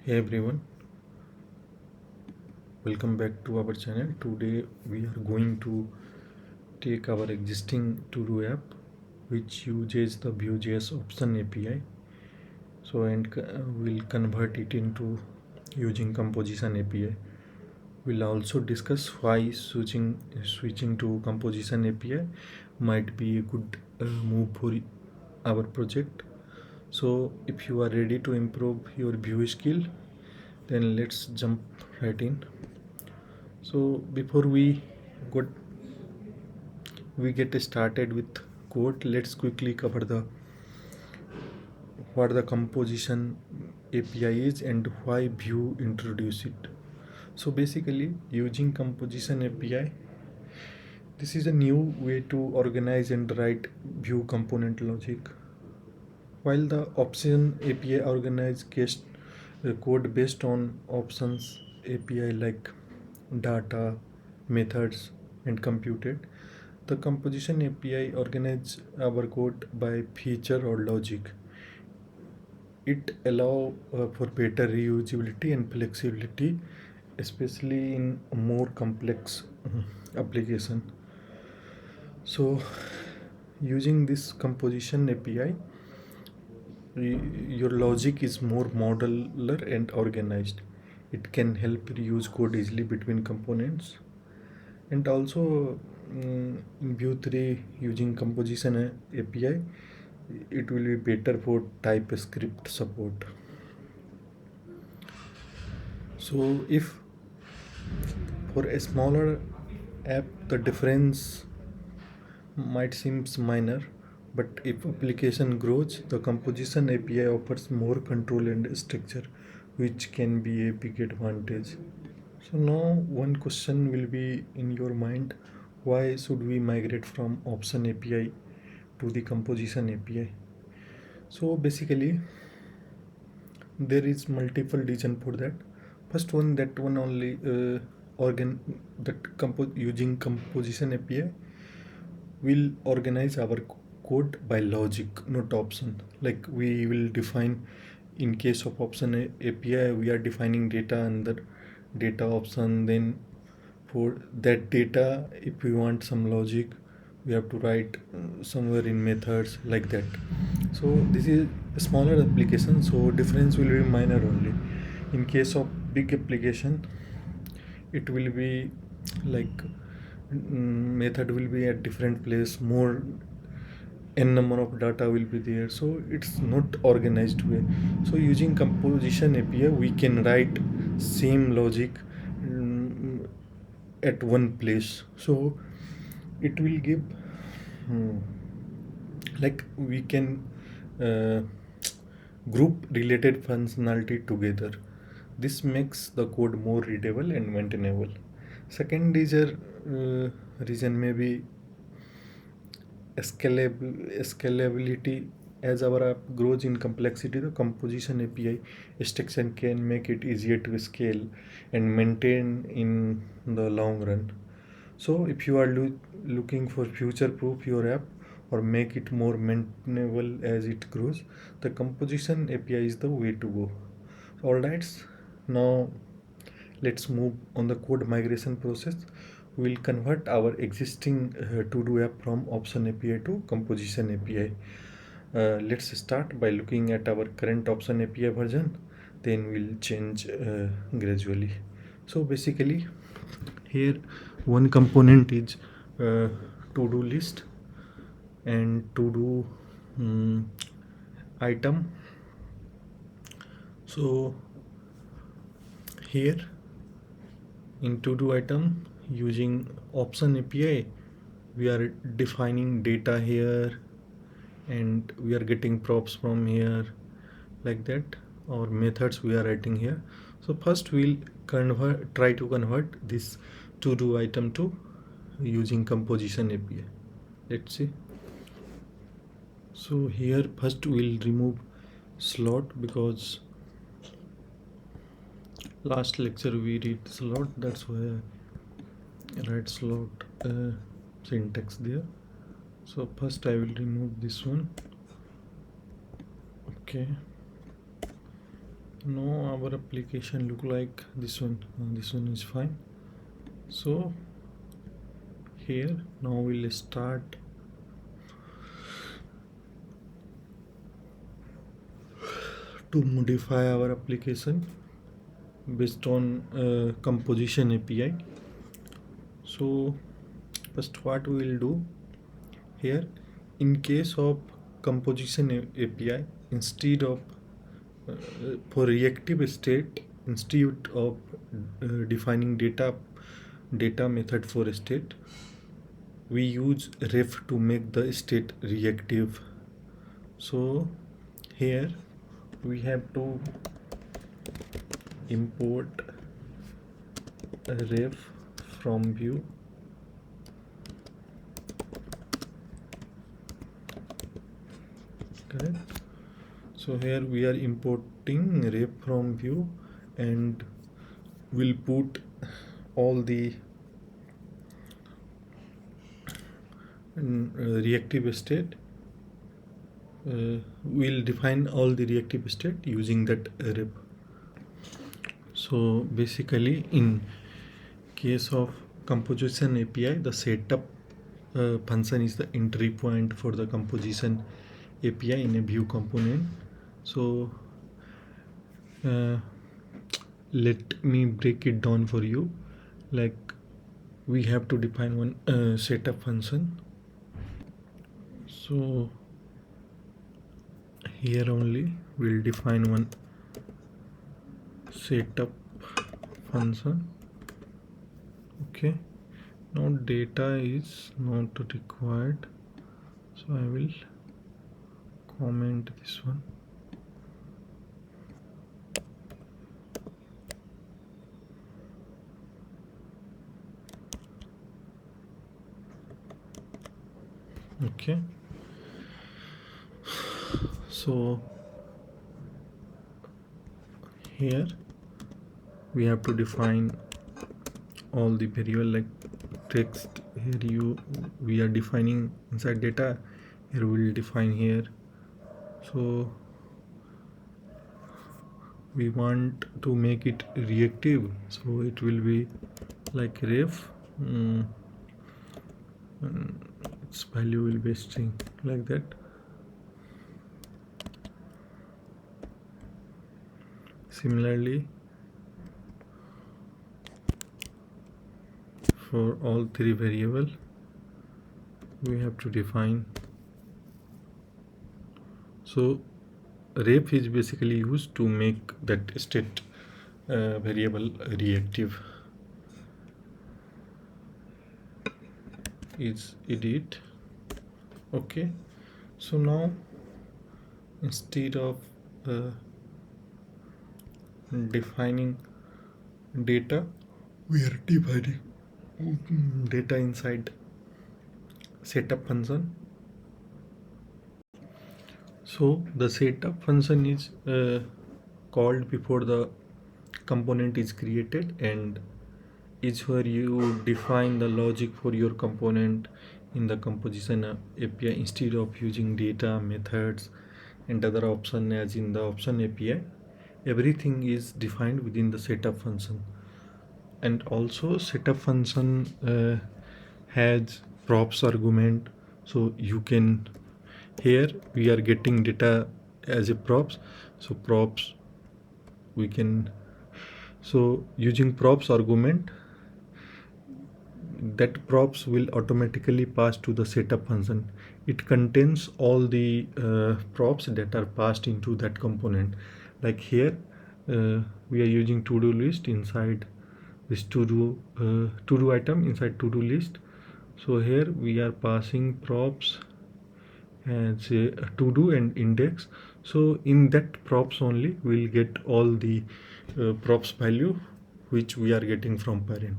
Hey everyone, welcome back to our channel. Today we are going to take our existing To-Do app which uses the Vue.js option API. We'll convert it into using composition API. We'll also discuss why switching to composition API might be a good move for our project. So if you are ready to improve your Vue skill, then let's jump right in. So before got we get started with code, let's quickly cover the what the composition API is and why Vue introduce it. So basically, using composition API, this is a new way to organize and write Vue component logic. While the option API organize code based on options API like data, methods, and computed, the composition API organize our code by feature or logic. It allow for better reusability and flexibility, especially in more complex application. So, using this composition API, your logic is more modular and organized. It can help reuse code easily between components, and also in Vue 3 using composition API, it will be better for TypeScript support. So if for a smaller app the difference might seem minor, but if application grows, the composition API offers more control and structure, which can be a big advantage. So now one question will be in your mind: why should we migrate from option API to the composition API? So basically, there is multiple reason for that. First one, that one only organ that using composition API will organize our code by logic, not option. Like we will define, in case of option API, we are defining data under data option. Then for that data, if we want some logic, we have to write somewhere in methods like that. So this is a smaller application, so difference will be minor only. In case of big application, it will be like method will be at different place, more n number of data will be there, so it's not organized way. So using composition API we can write same logic at one place, so it will give like we can uh, group related functionality together. This makes the code more readable and maintainable. Second is a reason maybe scalability. As our app grows in complexity, the composition API extension can make it easier to scale and maintain in the long run. So if you are looking for future proof your app or make it more maintainable as it grows, the composition API is the way to go. Alright, now let's move on the code migration process. We'll convert our existing To-Do app from option API to composition API. Let's start by looking at our current option API version, then we'll change gradually. So basically, here one component is to-do list and to-do item. So here in to-do item, using option API, we are defining data here and we are getting props from here like that, or methods we are writing here. So first we'll try to convert this to-do item to using composition API. Let's see. So here first we'll remove slot, because last lecture we read slot, that's why I write slot syntax there. So first I will remove this one. Okay, now our application look like this one is fine. So here now we'll start to modify our application based on composition API. So first what we will do here, in case of composition API, instead of for reactive state, instead of defining data method for state, we use ref to make the state reactive. So here we have to import a ref from Vue. Correct. So here we are importing ref from Vue, and we'll put all the reactive state. We'll define all the reactive state using that ref. So basically, in case of composition API, the setup function is the entry point for the composition API in a Vue component. So let me break it down for you. Like, we have to define one setup function. So here only we'll define one setup function. Okay, now data is not required, so I will comment this one. Okay, so here we have to define all the variable like text. Here we are defining inside data, here we will define here. So we want to make it reactive, so it will be like ref, its value will be string, like that. Similarly, for all three variables we have to define. So ref is basically used to make that state variable reactive. Is edit. Okay, so now instead of defining data, we are defining data inside setup function. So the setup function is called before the component is created, and is where you define the logic for your component in the composition API instead of using data methods and other option as in the option API. Everything is defined within the setup function. And also setup function has props argument, so you can, here we are getting data as a props, so props we can, so using props argument, that props will automatically pass to the setup function. It contains all the props that are passed into that component. Like here we are using to-do list inside this to-do item inside to-do list. So here we are passing props as a to-do and index. So in that props only we'll get all the props value which we are getting from parent.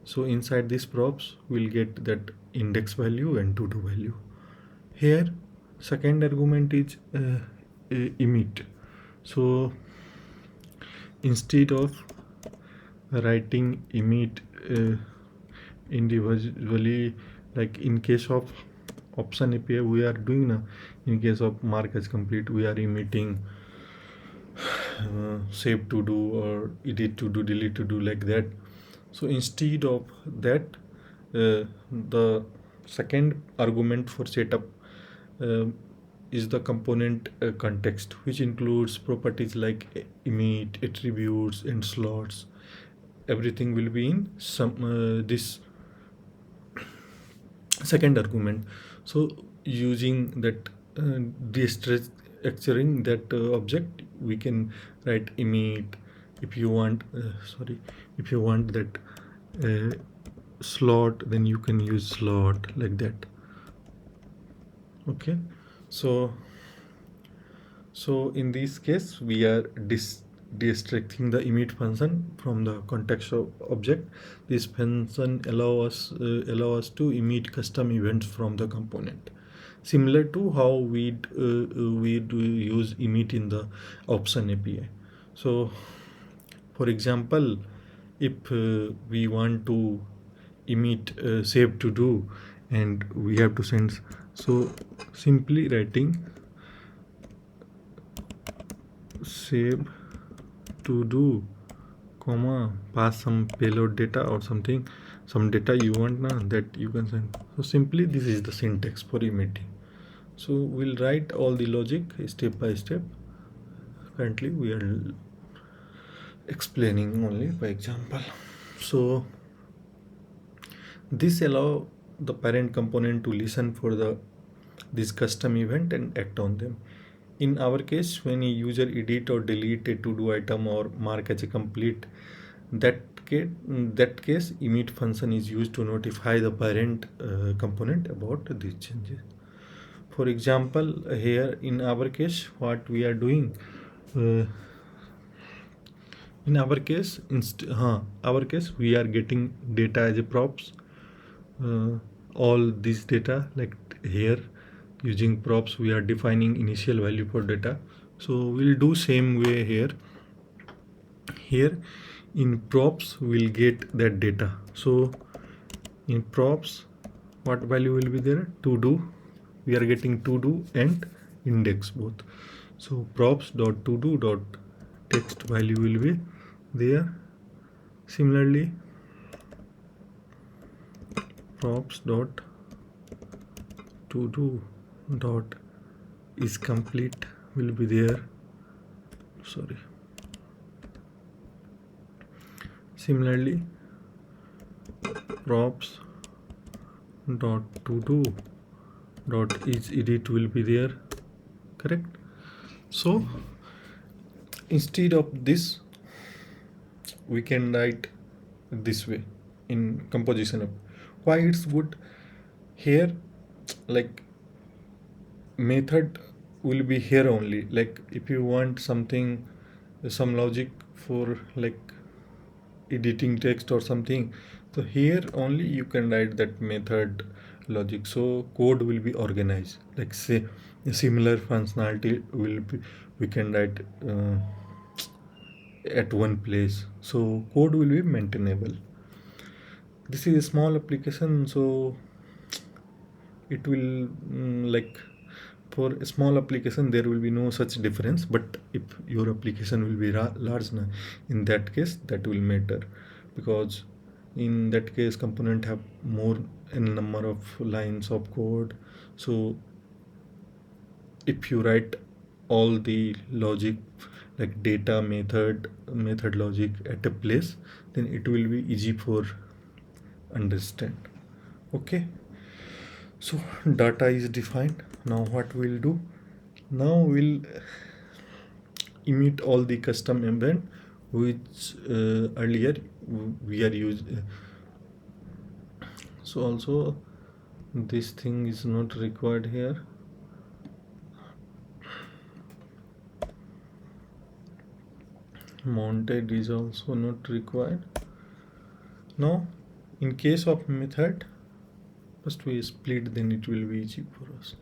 So inside this props we'll get that index value and to-do value. Here second argument is emit. So instead of writing emit individually, like in case of option API we are doing now, in case of mark as complete we are emitting save to do or edit to do, delete to do, like that. So instead of that, the second argument for setup uh, is the component context, which includes properties like emit, attributes, and slots. Everything will be in some this second argument. So using that destructuring that object, we can write emit. If you want sorry, if you want that slot, then you can use slot, like that. Okay, so in this case we are destructing the emit function from the context of object. This function allow us to emit custom events from the component, similar to how we do use emit in the option API. So for example, if we want to emit save to do, and we have to send, so simply writing save to do, comma, pass some payload data or something, some data you want now, that you can send. So simply this is the syntax for emitting. So we'll write all the logic step by step. Currently we are explaining only by example. So this allow the parent component to listen for this custom event and act on them. In our case, when a user edit or delete a to-do item or mark as a complete, that case emit function is used to notify the parent component about these changes. For example, here in our case, what we are doing, uh, in our case we are getting data as a props. All this data, like here, using props we are defining initial value for data. So we'll do same way here. Here in props we'll get that data. So in props, what value will be there? To do. We are getting to do and index both. So props dot to do dot text value will be there. Similarly, props dot to do dot is complete will be there. Sorry. Similarly, props dot to do dot is edit will be there. Correct. So instead of this, we can write this way in composition of why it's good. Here, like, method will be here only. Like if you want something, some logic for like editing text or something, so here only you can write that method logic. So code will be organized, like say a similar functionality will be, we can write at one place, so code will be maintainable. This is a small application, so it will like, for a small application there will be no such difference, but if your application will be large now, in that case that will matter, because in that case component have more n number of lines of code. So if you write all the logic, like data, method logic at a place, then it will be easy for understand. Okay, so data is defined. Now what we'll do, now we'll emit all the custom event which earlier we are used. So also this thing is not required here. Mounted is also not required. Now in case of method, first we split, then it will be easy for us.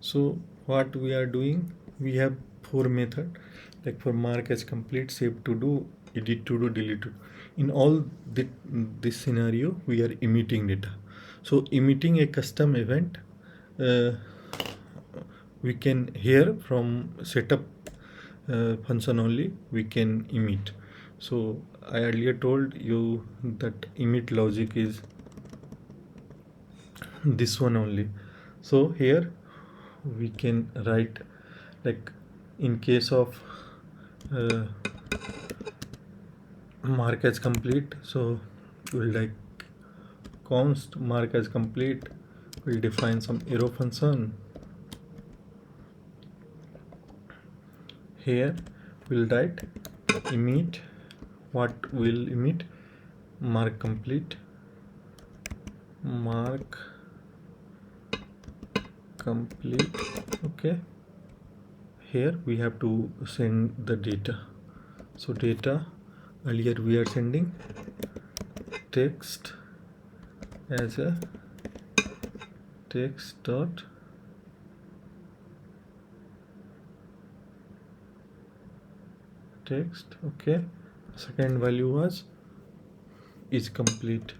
So what we are doing, we have four method, like for mark as complete, save to do, edit to do, delete to do. In all this scenario we are emitting data. So emitting a custom event, we can here from setup function only we can emit. So I earlier told you that emit logic is this one only. So here we can write, like, in case of uh, mark as complete, so we'll like const mark as complete, we'll define some arrow function. Here we'll write emit, what will emit, mark complete, mark complete. Okay, here we have to send the data. So data, earlier we are sending text as a text dot text. Okay, second value was is complete.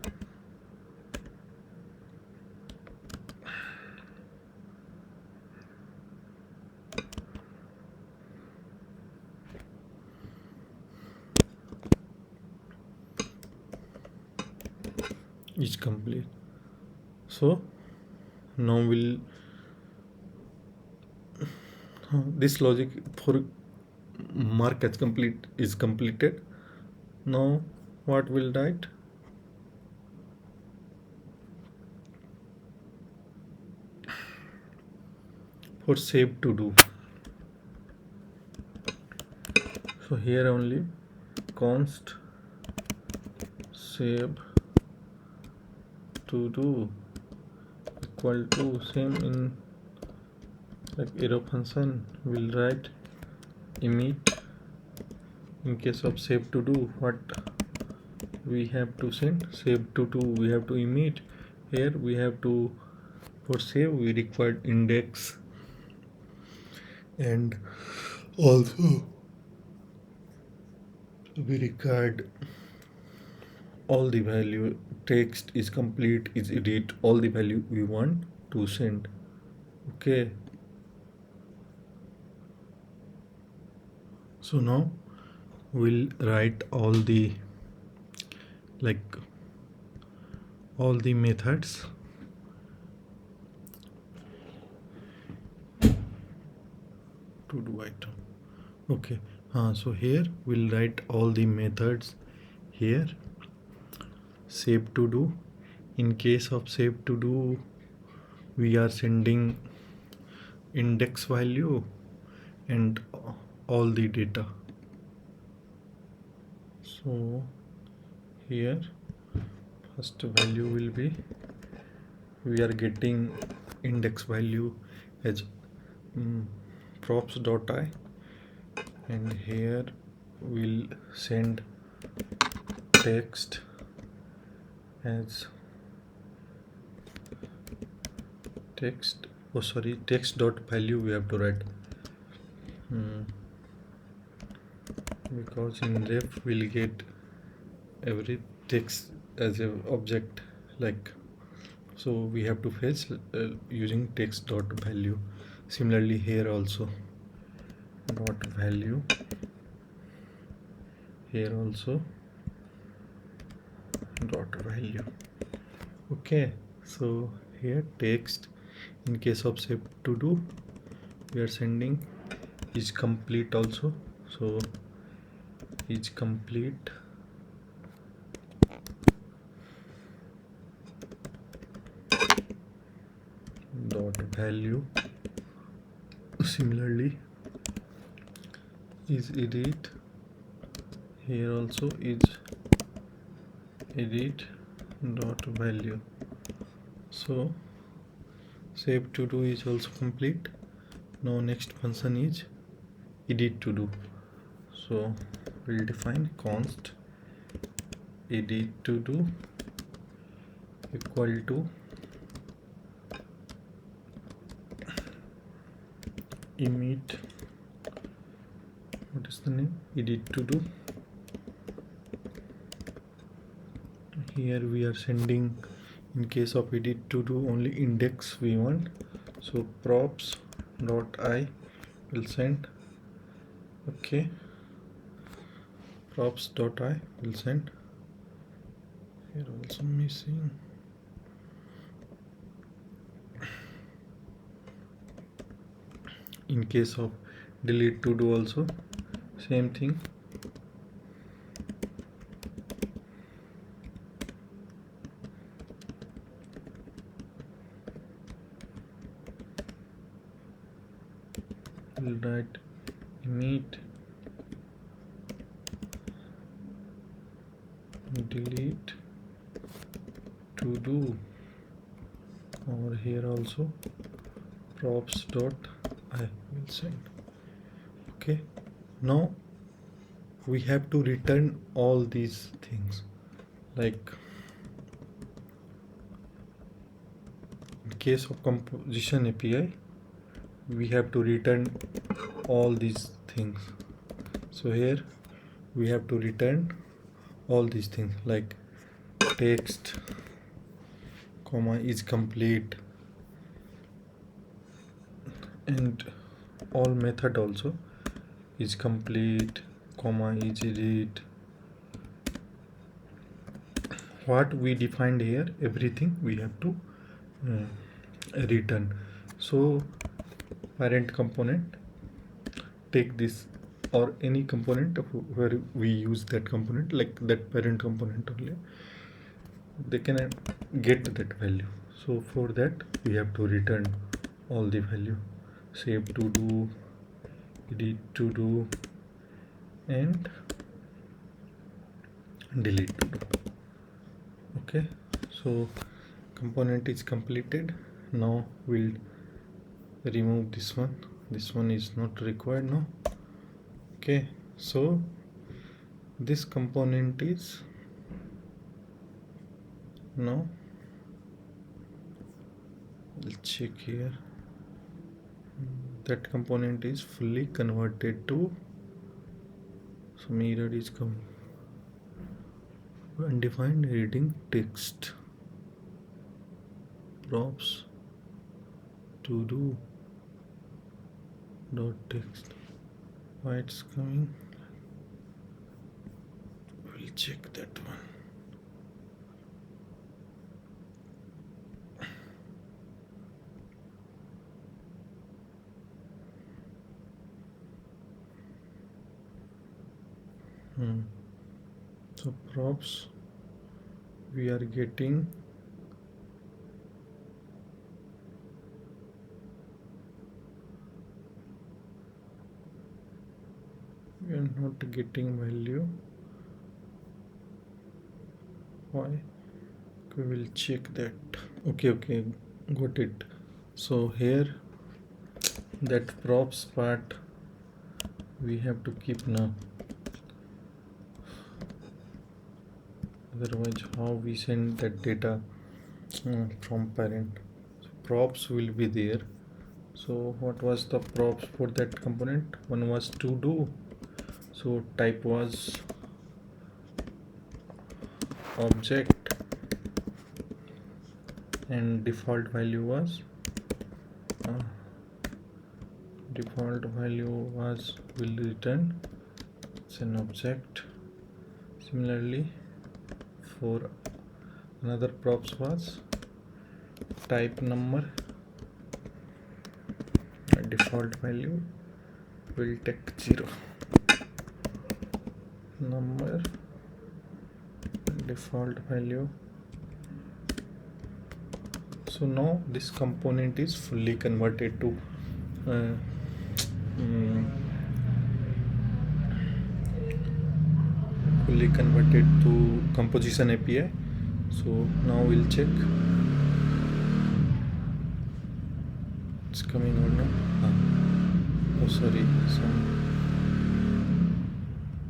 Is complete. So now we'll this logic for mark as complete is completed. Now what will write, for save to do. So here only const save to do equal to same in like arrow function will write emit. In case of save to do, what we have to send, save to do we have to emit. Here we have to, for save we required index, and also we required all the value, text is complete, is edit, all the value we want to send. Okay, so now we'll write all the, like, all the methods to do item. Okay, so here we'll write all the methods. Here save to do, in case of save to do we are sending index value and all the data. So here first value will be, we are getting index value as props.i, and here we'll send text as text, text dot value we have to write, because in ref we'll get every text as a object, like, so we have to fetch using text dot value. Similarly here also dot value, here also dot value. Okay, so here text, in case of save to do we are sending is complete also, so is complete dot value. Similarly is edit, here also is edit dot value. So save to do is also complete. Now next function is edit to do, so we'll define const edit to do equal to emit, what is the name, edit to do. Here we are sending, in case of edit to do, only index we want, so props dot I will send Okay, props.I will send. Here also missing. In case of delete to do also same thing. We'll write emit delete to do. Over here also props dot I will send. Okay, now we have to return all these things, like in case of composition API we have to return all these things. So here we have to return all these things like text comma is complete, and all method also is complete comma is read. What we defined here, everything we have to return. So parent component take this, or any component where we use that component, like that parent component only, they can get that value. So for that we have to return all the value, save to do, edit to do, and delete to do. Okay, so component is completed. Now we'll remove this one is not required now. Okay, so this component is now, we'll check here, that component is fully converted to, some error is coming, undefined reading text props to do dot text. Why it's coming? We'll check that one. So props we are getting we are not getting value. Why? We will check that. Okay, got it. So here that props part we have to keep now, otherwise how we send that data from parent. So props will be there. So what was the props for that component? One was to do, so type was object, and default value was will return, it's an object. Similarly for another props was type number, default value will take 0, number default value. So now this component is fully converted to composition API. So now we'll check it's coming or not. Oh sorry, some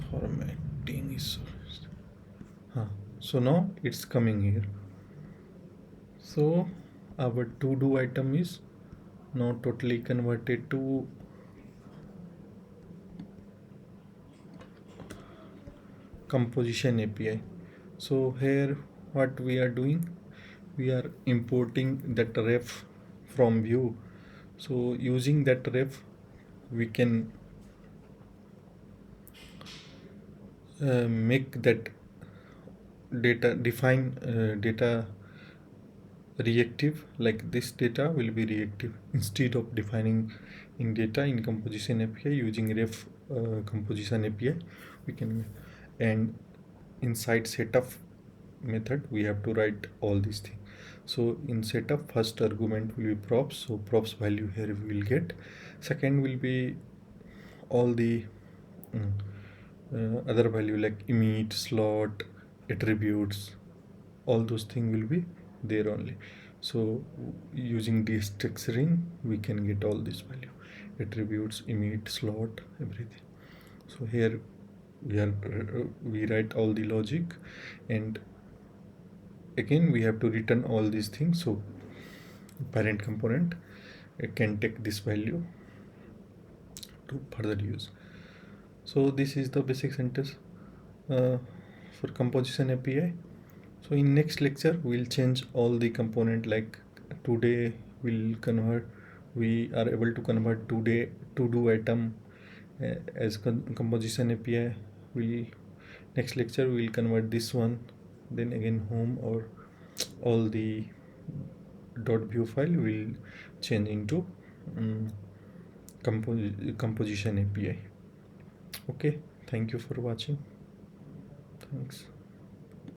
formatting is so now it's coming here. So our to do item is now totally converted to composition API. So here what we are doing, we are importing that ref from Vue. So using that ref we can make that data define data reactive, like this data will be reactive instead of defining in data in composition API using ref composition API we can. And inside setup method we have to write all these things. So in setup, first argument will be props, so props value here we will get. Second will be all the mm, other value like emit, slot, attributes, all those things will be there only. So using destructuring we can get all this value, attributes, emit, slot, everything. So here we write all the logic, and again we have to return all these things. So parent component, it can take this value to further use. So this is the basic sentence uh, for composition API. So in next lecture we'll change all the component, like today we'll convert, we are able to convert today to do item as composition API. We'll next lecture we'll convert this one, then again home, or all the .view file will change into um, composition API. Okay, thank you for watching. Thanks.